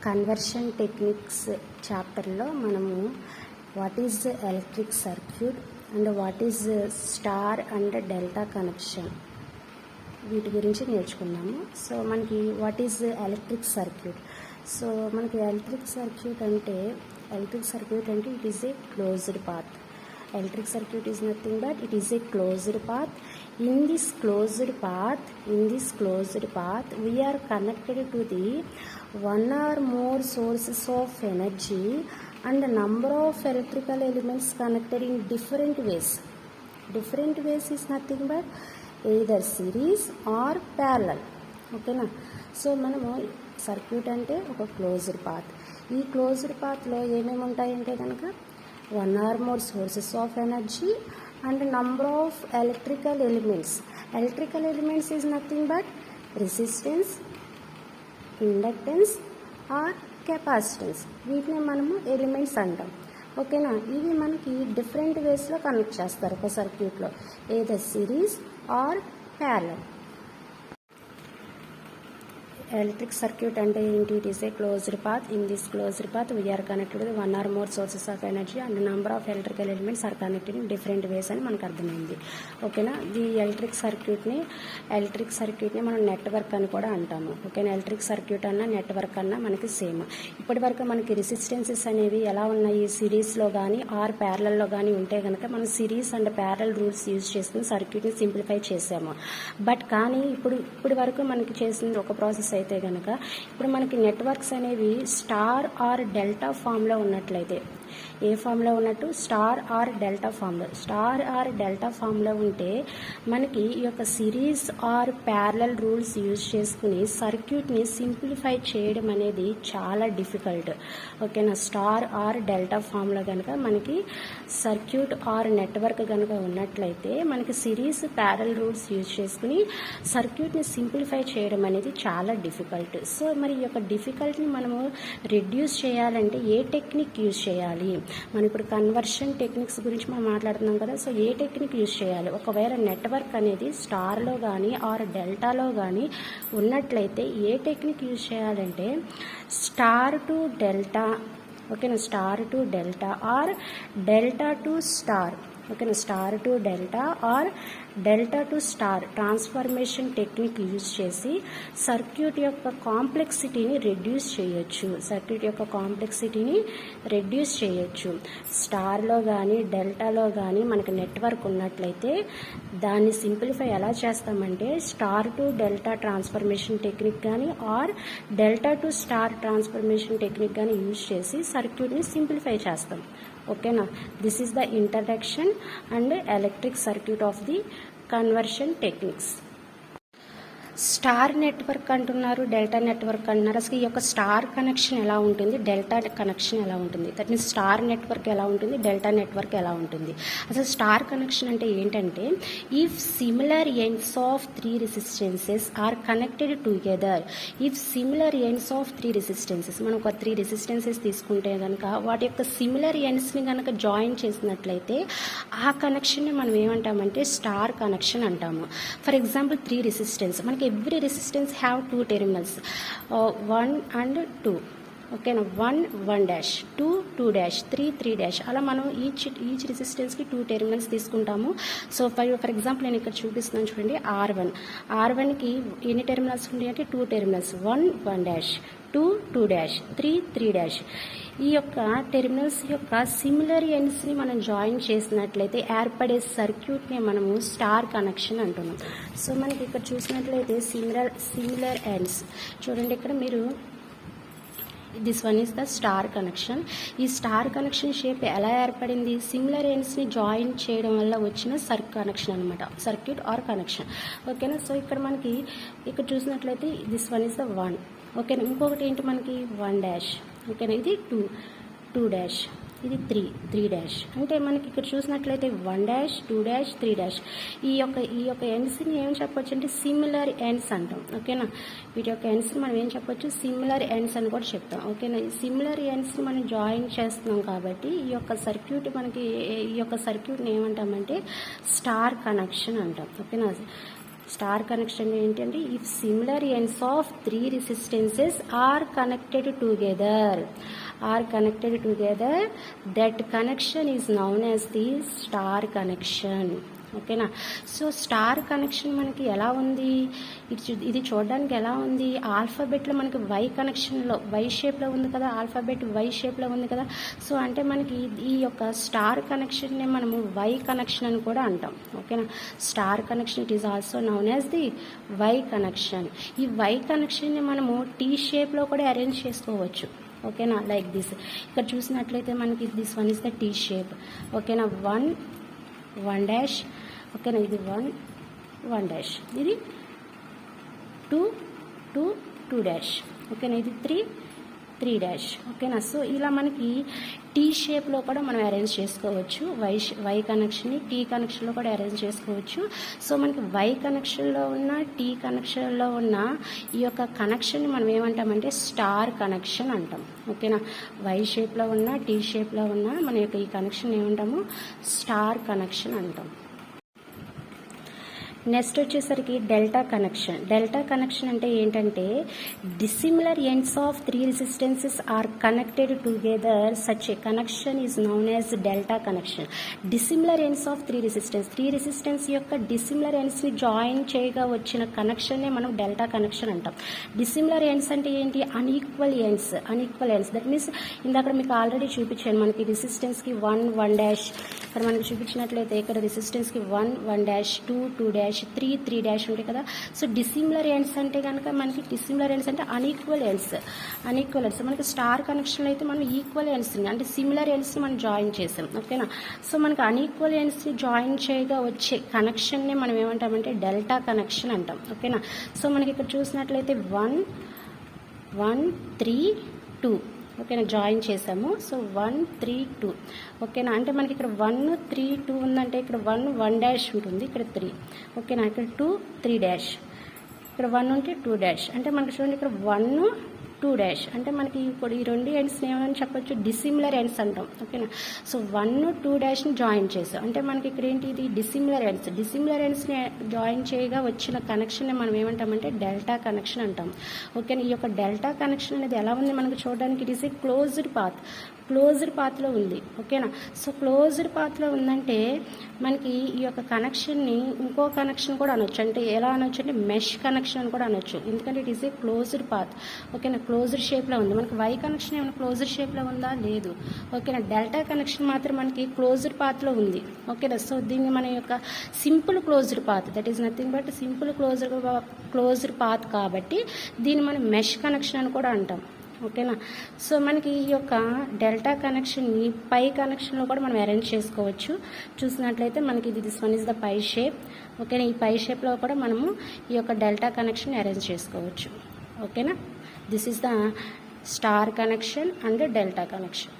Conversion techniques చాప్టర్లో మనము what is electric circuit and what is star and delta connection వీటి గురించి నేర్చుకున్నాము. సో మనకి what is electric circuit. So మనకి ఎలక్ట్రిక్ సర్క్యూట్ అంటే it is a closed path. Electric circuit is nothing but it is a closed path. In this closed path we are connected to the one or more sources of energy and the number of electrical elements connected in different ways. Different ways is nothing but either series or parallel. ఓకేనా. So మనము circuit అంటే ఒక closed path. ఈ closed పాత్లో ఏమేమి ఉంటాయంటే కనుక one or more sources of energy and number of electrical elements. Electrical elements is nothing but resistance, inductance or capacitance. వీటిని మనము ఎలిమెంట్స్ అంటాం. ఓకేనా. ఇవి మనకి డిఫరెంట్ వేస్లో కనెక్ట్ చేస్తారు ఒక సర్క్యూట్లో, either series or parallel. Electric circuit అంటే ఏంటి? It is a closed path. In this closed path we are connected with one or more sources of energy and number of electrical elements are connected in different ways అని మనకు అర్థమైంది. ఓకేనా. ఈ electric సర్క్యూట్ని మనం network అని కూడా అంటాము. ఓకేనా. ఎలక్ట్రిక్ సర్క్యూట్ అన్న నెట్వర్క్ అన్న మనకి సేమ్. ఇప్పటి వరకు మనకి రెసిస్టెన్సెస్ అనేవి ఎలా ఉన్నాయి? సిరీస్లో కానీ ఆర్ ప్యారలల్లో కానీ ఉంటే కనుక మనం series and parallel rules use చేసుకుని సర్క్యూట్ని సింప్లిఫై చేసాము. బట్ కానీ ఇప్పటి వరకు మనకి చేసింది ఒక ప్రాసెస్ అయితే కనుక ఇప్పుడు మనకి నెట్వర్క్స్ అనేవి స్టార్ ఆర్ డెల్టా ఫామ్లో ఉన్నట్లయితే, ఏ ఫామ్లో ఉన్నట్టు? స్టార్ ఆర్ డెల్టా ఫామ్లో ఉంటే మనకి ఈ యొక్క series or parallel rules use చేసుకుని సర్క్యూట్ని సింప్లిఫై చేయడం అనేది చాలా డిఫికల్ట్. ఓకేనా. స్టార్ ఆర్ డెల్టా ఫామ్లో కనుక మనకి సర్క్యూట్ ఆర్ నెట్వర్క్ కనుక ఉన్నట్లయితే మనకి సిరీస్ ప్యారలల్ రూల్స్ యూజ్ చేసుకుని సర్క్యూట్ని సింప్లిఫై చేయడం అనేది చాలా డిఫికల్ట్. సో మరి ఈ యొక్క డిఫికల్ట్ని మనము రెడ్యూస్ చేయాలంటే ఏ టెక్నిక్ యూజ్ చేయాలి? మనం ఇప్పుడు కన్వర్షన్ టెక్నిక్స్ గురించి మనం మాట్లాడుతున్నాం కదా. సో ఏ టెక్నిక్ యూజ్ చేయాలి? ఒకవేళ నెట్వర్క్ అనేది స్టార్లో కానీ ఆర్ డెల్టాలో కానీ ఉన్నట్లయితే ఏ టెక్నిక్ యూజ్ చేయాలంటే స్టార్ టు డెల్టా. ఓకేనా. Star to delta or delta to star. ఓకేనా. Star to delta or delta to star transformation technique use చేసి సర్క్యూట్ యొక్క కాంప్లెక్సిటీని రెడ్యూస్ చేయొచ్చు. స్టార్లో కానీ డెల్టాలో కానీ మనకి నెట్వర్క్ ఉన్నట్లయితే దాన్ని సింప్లిఫై ఎలా చేస్తామంటే star to delta transformation technique కానీ or delta to star transformation technique కానీ యూజ్ చేసి సర్క్యూట్ని సింప్లిఫై చేస్తాం. ఓకేనా. This is the introduction and electric circuit of the conversion techniques. Star network అంటున్నారు, డెల్టా నెట్వర్క్ అంటున్నారు. అసలు ఈ యొక్క స్టార్ కనెక్షన్ ఎలా ఉంటుంది, డెల్టా కనెక్షన్ ఎలా ఉంటుంది, దట్ మీన్స్ స్టార్ నెట్వర్క్ ఎలా ఉంటుంది, డెల్టా నెట్వర్క్ ఎలా ఉంటుంది? అసలు స్టార్ కనెక్షన్ అంటే ఏంటంటే if similar ends of three resistances are connected together. మనం ఒక త్రీ రెసిస్టెన్సెస్ తీసుకుంటే కనుక వాటి యొక్క సిమిలర్ ఎండ్స్ని కనుక జాయిన్ చేసినట్లయితే ఆ కనెక్షన్ని మనం ఏమంటామంటే స్టార్ కనెక్షన్ అంటాము. ఫర్ ఎగ్జాంపుల్ త్రీ రెసిస్టెన్స్, మనకి every resistance have two terminals, 1 and 2. ఓకేనా. 1 డాష్, 2 డాష్, 3 డాష్, అలా మనం ఈచ్ రెసిస్టెన్స్కి 2 టెర్మినల్స్ తీసుకుంటాము. సో ఫర్ ఎగ్జాంపుల్ నేను ఇక్కడ చూపిస్తున్నాను చూడండి. R1కి ఎన్ని టెర్మినల్స్ ఉంటాయి అంటే 2 టెర్మినల్స్, 1 డాష్, 2 డాష్, 3 డాష్. ఈ యొక్క టెర్మినల్స్ యొక్క సిమిలర్ ఎండ్స్ని మనం జాయిన్ చేసినట్లయితే ఏర్పడే సర్క్యూట్ని మనము స్టార్ కనెక్షన్ అంటున్నాం. సో మనకి ఇక్కడ చూసినట్లయితే సిమిలర్ ఎండ్స్ చూడండి. ఇక్కడ మీరు this one is the star connection. ఈ స్టార్ కనెక్షన్ షేప్ ఎలా ఏర్పడింది? సిమిలర్ ఎండ్స్ని జాయిన్ చేయడం వల్ల వచ్చిన కనెక్షన్ అనమాట, సర్క్యూట్ ఆర్ కనెక్షన్. ఓకేనా. సో ఇక్కడ మనకి ఇక్కడ చూసినట్లయితే దిస్ వన్ ఈస్ ద 1. ఓకేనా. ఇంకొకటి ఏంటి మనకి 1 డాష్. ఓకేనా. ఇది 2 డాష్, ఇది 3 డాష్. అంటే మనకి ఇక్కడ చూసినట్లయితే 1 డాష్, 2 డాష్, 3 డాష్. ఈ యొక్క ఎండ్స్ని ఏం చెప్పొచ్చు అంటే సిమిలర్ ఎండ్స్ అంటాం. ఓకేనా. వీటి యొక్క ఎండ్స్ని మనం ఏం చెప్పొచ్చు? సిమిలర్ ఎండ్స్ అని కూడా చెప్తాం. ఓకేనా. ఈ సిమిలర్ ఎండ్స్ని మనం జాయిన్ చేస్తున్నాం కాబట్టి ఈ యొక్క సర్క్యూట్ని ఏమంటామంటే స్టార్ కనెక్షన్ అంటాం. ఓకేనా. స్టార్ కనెక్షన్ ఏంటంటే if similar ends of 3 resistances are connected together that connection is known as the star connection. ఓకేనా. సో స్టార్ కనెక్షన్ మనకి ఎలా ఉంది, ఇది చూడడానికి ఎలా ఉంది, ఆల్ఫాబెట్లో మనకి వై కనెక్షన్లో వై షేప్లో ఉంది కదా, ఆల్ఫాబెట్ వై షేప్లో ఉంది కదా. సో అంటే మనకి ఈ యొక్క స్టార్ కనెక్షన్ని మనము వై కనెక్షన్ అని కూడా అంటాం. ఓకేనా. Star connection it is also known as the Y connection. ఈ వై కనెక్షన్ని మనము టీ షేప్లో కూడా అరేంజ్ చేసుకోవచ్చు. ఓకేనా, లైక్ దిస్. ఇక్కడ చూసినట్లయితే మనకి this one is the tea shape. ఓకేనా, 1 డాష్. ఓకేనా, ఇది 1 డాష్, ఇది 2 డాష్. ఓకేనా, ఇది 3 డాష్. ఓకేనా. సో ఇలా మనకి టీ షేప్లో కూడా మనం అరేంజ్ చేసుకోవచ్చు. వై కనెక్షన్ని టీ కనెక్షన్లో కూడా అరేంజ్ చేసుకోవచ్చు. సో మనకి వై కనెక్షన్లో ఉన్న టీ కనెక్షన్లో ఉన్న ఈ యొక్క కనెక్షన్ని మనం ఏమంటామంటే స్టార్ కనెక్షన్ అంటాం. ఓకేనా, వై షేప్లో ఉన్న టీ షేప్లో ఉన్న మన యొక్క ఈ కనెక్షన్ ఏమంటాము, స్టార్ కనెక్షన్ అంటాం. నెక్స్ట్ వచ్చేసరికి డెల్టా కనెక్షన్. డెల్టా కనెక్షన్ అంటే ఏంటంటే dissimilar ends of 3 resistances are connected together such a connection is known as delta connection. Dissimilar ends of 3 resistance యొక్క డిసిమిలర్ ఎండ్స్ని జాయిన్ చేయగా వచ్చిన కనెక్షన్నే మనం డెల్టా కనెక్షన్ అంటాం. డిసిమిలర్ ఎండ్స్ అంటే ఏంటి, అన్ఈక్వల్ ఎండ్స్. దట్ మీన్స్ ఇందాక మీకు ఆల్రెడీ చూపించాను. మనకి రెసిస్టెన్స్కి 1 డాష్, ఇక్కడ మనకి చూపించినట్లయితే ఇక్కడ రెసిస్టెన్స్కి 1 డాష్, 2 డాష్, 3 డాష్ ఉంటాయి కదా. సో డిసిమిలర్ ఎండ్స్ అంటే కనుక మనకి డిసిమిలర్ ఎండ్స్ అంటే అన్ఈక్వల్ ఎండ్స్. మనకి స్టార్ కనెక్షన్లో అయితే మనం ఈక్వల్ ఎండ్స్ అంటే సిమిలర్ ఎండ్స్ని మనం జాయిన్ చేసాం. ఓకేనా. సో మనకి అన్ఈక్వల్ ఎండ్స్ని జాయిన్ చేయగా వచ్చే కనెక్షన్ని మనం ఏమంటామంటే డెల్టా కనెక్షన్ అంటాం. ఓకేనా. సో మనకి ఇక్కడ చూసినట్లయితే 1 3 2 ఓకేనా జాయిన్ చేసాము. సో 1 3 2 ఓకేనా. అంటే మనకి ఇక్కడ 1 3 2 ఉందంటే ఇక్కడ 1 డాష్ ఉంటుంది, ఇక్కడ 3. ఓకేనా, ఇక్కడ 2 3 డాష్, ఇక్కడ 1 ఉంటే 2 డాష్. అంటే మనకి చూడండి ఇక్కడ 1 2 డాష్. అంటే మనకి ఇప్పుడు ఈ రెండు ఎండ్స్ని ఏమని చెప్పొచ్చు, డిసిమిలర్ ఎండ్స్ అంటాం. ఓకేనా. సో 1 2 డాష్ని జాయిన్ చేసాం అంటే మనకి ఇక్కడ ఏంటి, ఇది డిసిమిలర్ ఎండ్స్ని జాయిన్ చేయగా వచ్చిన కనెక్షన్ని మనం ఏమంటామంటే డెల్టా కనెక్షన్ అంటాం. ఓకేనా. ఈ యొక్క డెల్టా కనెక్షన్ అనేది ఎలా ఉంది మనకు చూడడానికి, ఇట్ ఈస్ ఏ క్లోజ్డ్ పాత్లో ఉంది. ఓకేనా. సో క్లోజ్డ్ పాత్లో ఉందంటే మనకి ఈ యొక్క కనెక్షన్ని ఇంకో కనెక్షన్ కూడా అనొచ్చు. అంటే ఎలా అనొచ్చు అంటే మెష్ కనెక్షన్ అని కూడా అనొచ్చు. ఎందుకంటే it is a closed path. ఓకేనా, క్లోజ్డ్ షేప్లో ఉంది. మనకి వై కనెక్షన్ ఏమైనా క్లోజ్డ్ షేప్లో ఉందా, లేదు. ఓకేనా. డెల్టా కనెక్షన్ మాత్రం మనకి క్లోజ్డ్ పాత్లో ఉంది. ఓకేనా. సో దీన్ని మన యొక్క simple closed path, that is nothing but simple closed path కాబట్టి దీన్ని మనం మెష్ కనెక్షన్ అని కూడా అంటాం. ఓకేనా. సో మనకి ఈ యొక్క డెల్టా కనెక్షన్ని పై కనెక్షన్లో కూడా మనం అరేంజ్ చేసుకోవచ్చు. చూసినట్లయితే మనకి this one is the pi shape. ఓకేనా. ఈ పై షేప్లో కూడా మనము ఈ యొక్క డెల్టా కనెక్షన్ అరేంజ్ చేసుకోవచ్చు. ఓకేనా. This is the star connection and delta connection.